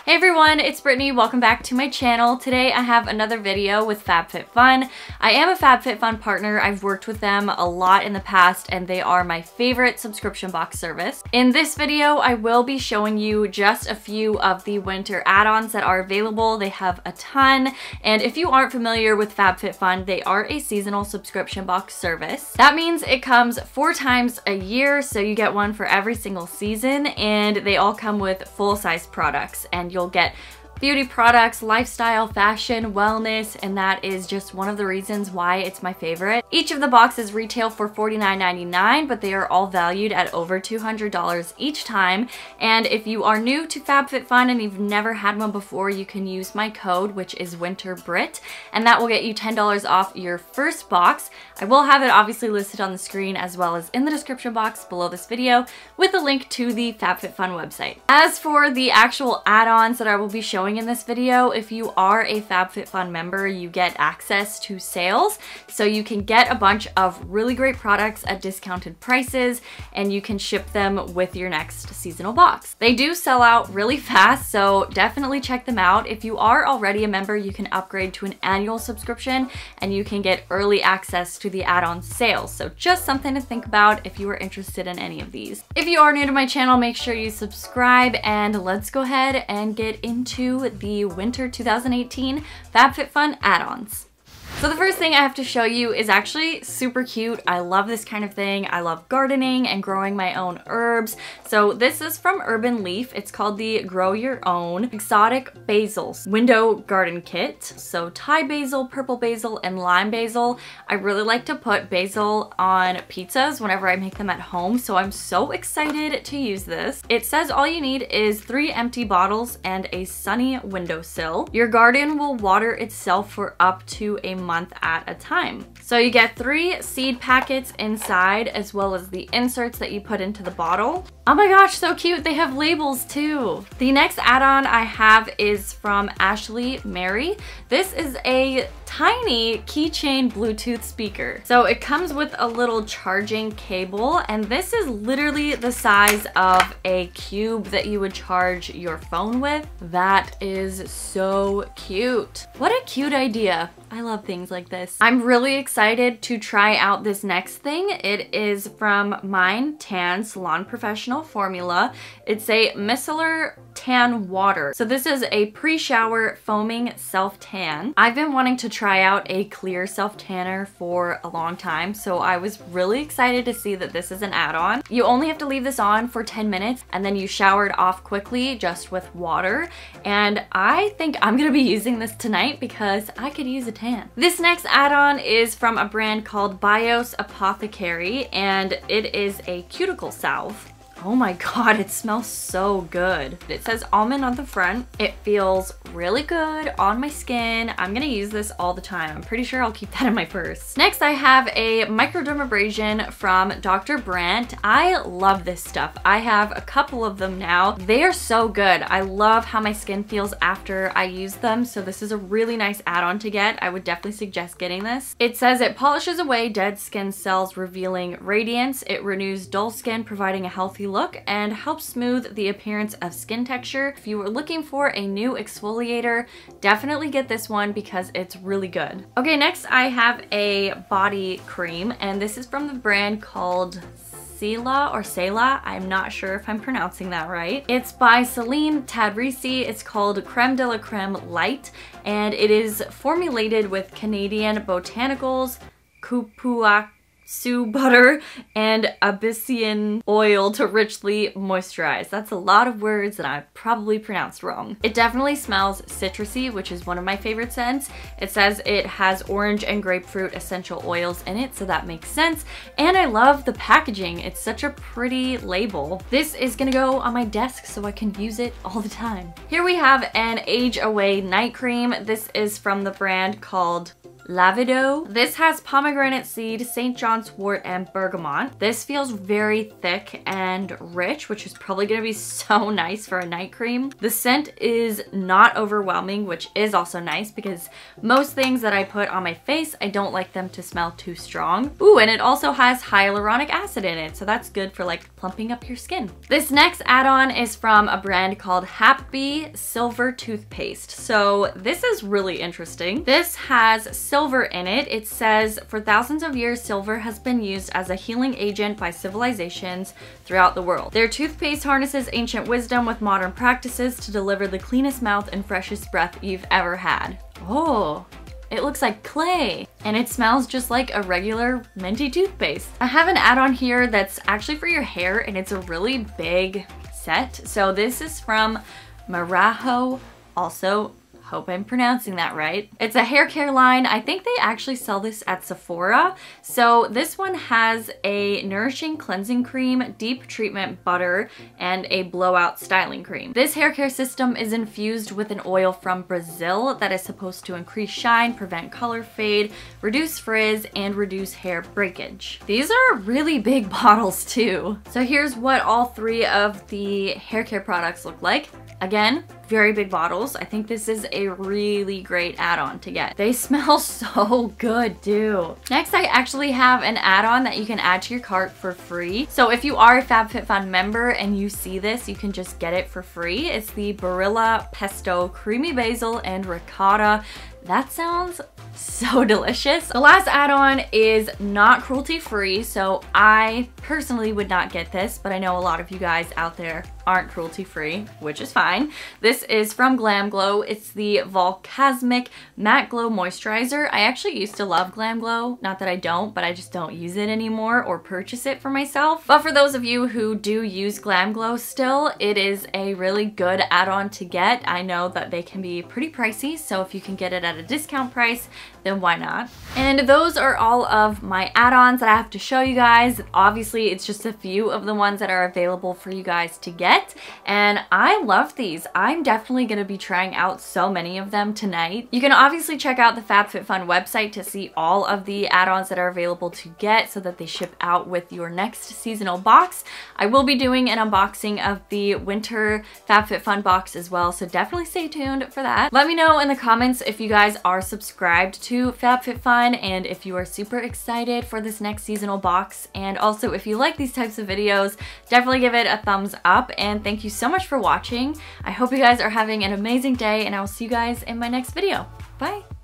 Hey everyone, it's Brittany. Welcome back to my channel. Today I have another video with FabFitFun. I am a FabFitFun partner. I've worked with them a lot in the past and they are my favorite subscription box service. In this video, I will be showing you just a few of the winter add-ons that are available. They have a ton, and if you aren't familiar with FabFitFun, they are a seasonal subscription box service. That means it comes 4 times a year, so you get one for every single season, and they all come with full-size products, and you'll get beauty products, lifestyle, fashion, wellness, and that is just one of the reasons why it's my favorite. Each of the boxes retail for $49.99, but they are all valued at over $200 each time. And if you are new to FabFitFun and you've never had one before, you can use my code, which is WinterBrit, and that will get you $10 off your first box. I will have it obviously listed on the screen as well as in the description box below this video with a link to the FabFitFun website. As for the actual add-ons that I will be showing in this video, if you are a FabFitFun member, you get access to sales, so you can get a bunch of really great products at discounted prices and you can ship them with your next seasonal box. They do sell out really fast, so definitely check them out. If you are already a member, you can upgrade to an annual subscription and you can get early access to the add-on sales, so just something to think about if you are interested in any of these. If you are new to my channel, make sure you subscribe, and let's go ahead and get into the winter 2018 FabFitFun add-ons. So the first thing I have to show you is actually super cute. I love this kind of thing. I love gardening and growing my own herbs. So this is from Urban Leaf. It's called the Grow Your Own Exotic Basils Window Garden Kit. So Thai basil, purple basil, and lime basil. I really like to put basil on pizzas whenever I make them at home, so I'm so excited to use this. It says all you need is 3 empty bottles and a sunny windowsill. Your garden will water itself for up to a month at a time. So you get 3 seed packets inside, as well as the inserts that you put into the bottle. Oh my gosh, so cute. They have labels too. The next add-on I have is from Ashley Mary. This is a tiny keychain Bluetooth speaker. So it comes with a little charging cable, and this is literally the size of a cube that you would charge your phone with. That is so cute. What a cute idea. I love things like this. I'm really excited to try out this next thing. It is from Mine Tan Salon Professional Formula. It's a micellar tan water. So this is a pre-shower foaming self-tan. I've been wanting to try out a clear self-tanner for a long time, so I was really excited to see that this is an add-on. You only have to leave this on for 10 minutes and then you shower it off quickly just with water, and I think I'm gonna be using this tonight because I could use a tan. This next add-on is from a brand called Bios Apothecary, and it is a cuticle salve. Oh my god, it smells so good. It says almond on the front. It feels really good on my skin. I'm gonna use this all the time. I'm pretty sure I'll keep that in my purse. Next, I have a microdermabrasion from Dr. Brandt. I love this stuff. I have a couple of them now. They are so good. I love how my skin feels after I use them, so this is a really nice add-on to get. I would definitely suggest getting this. It says it polishes away dead skin cells, revealing radiance. It renews dull skin, providing a healthy look, and helps smooth the appearance of skin texture. If you were looking for a new exfoliator, definitely get this one because it's really good. Okay, next I have a body cream, and this is from the brand called Selah. I'm not sure if I'm pronouncing that right. It's by Celine Tadrisi. It's called Creme de la Creme Light, and it is formulated with Canadian botanicals, kupuak Sue butter, and abyssinian oil to richly moisturize. That's a lot of words that I probably pronounced wrong. It definitely smells citrusy, which is one of my favorite scents. It says it has orange and grapefruit essential oils in it, so that makes sense. And I love the packaging. It's such a pretty label. This is gonna go on my desk so I can use it all the time. Here we have an Age Away night cream. This is from the brand called Lavido. This has pomegranate seed, St. John's wort, and bergamot. This feels very thick and rich, which is probably gonna be so nice for a night cream. The scent is not overwhelming, which is also nice because most things that I put on my face, I don't like them to smell too strong. Ooh, and it also has hyaluronic acid in it, so that's good for like plumping up your skin. This next add-on is from a brand called Happy Silver Toothpaste. So this is really interesting. This has silver in it. It says, for thousands of years, silver has been used as a healing agent by civilizations throughout the world. Their toothpaste harnesses ancient wisdom with modern practices to deliver the cleanest mouth and freshest breath you've ever had. Oh, it looks like clay, and it smells just like a regular minty toothpaste. I have an add-on here that's actually for your hair, and it's a really big set. So this is from Marajo, also hope I'm pronouncing that right. It's a hair care line. I think they actually sell this at Sephora. So this one has a nourishing cleansing cream, deep treatment butter, and a blowout styling cream. This hair care system is infused with an oil from Brazil that is supposed to increase shine, prevent color fade, reduce frizz, and reduce hair breakage. These are really big bottles too. So here's what all three of the hair care products look like. Again, very big bottles. I think this is a really great add-on to get. They smell so good too. Next, I actually have an add-on that you can add to your cart for free. So if you are a FabFitFun member and you see this, you can just get it for free. It's the Barilla Pesto Creamy Basil and Ricotta. That sounds so delicious. The last add-on is not cruelty-free, so I personally would not get this, but I know a lot of you guys out there aren't cruelty-free, which is fine. This is from Glam Glow. It's the Volcasmic Matte Glow Moisturizer. I actually used to love Glam Glow. Not that I don't, but I just don't use it anymore or purchase it for myself. But for those of you who do use Glam Glow still, it is a really good add-on to get. I know that they can be pretty pricey, so if you can get it at a discount price, then why not? And those are all of my add-ons that I have to show you guys. Obviously, it's just a few of the ones that are available for you guys to get, and I love these. I'm definitely gonna be trying out so many of them tonight. You can obviously check out the FabFitFun website to see all of the add-ons that are available to get so that they ship out with your next seasonal box. I will be doing an unboxing of the winter FabFitFun box as well, so definitely stay tuned for that. Let me know in the comments if you guys are subscribed to FabFitFun and if you are super excited for this next seasonal box. And also, if you like these types of videos, definitely give it a thumbs up, and thank you so much for watching. I hope you guys are having an amazing day, and I will see you guys in my next video. Bye!